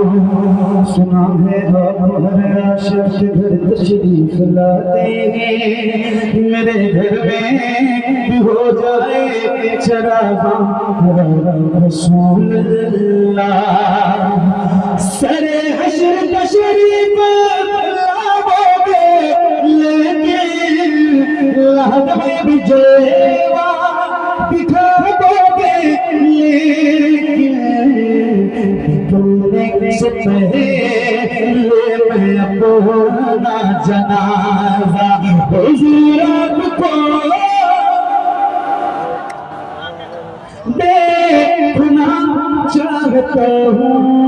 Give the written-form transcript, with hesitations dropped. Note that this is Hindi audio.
सुना है आप हर आशिक के घर तशरीफ लाते हैं। मेरे घर में भी हो जाए चरागा रसूल अल्लाह। सरे हश्र तशरीफ लाओगे लेकिन लाद में भी जेवा दिखा दोगे लेकिन से पहले मैं अपना जनाजा हुजूर आपको देखना चाहता हूँ।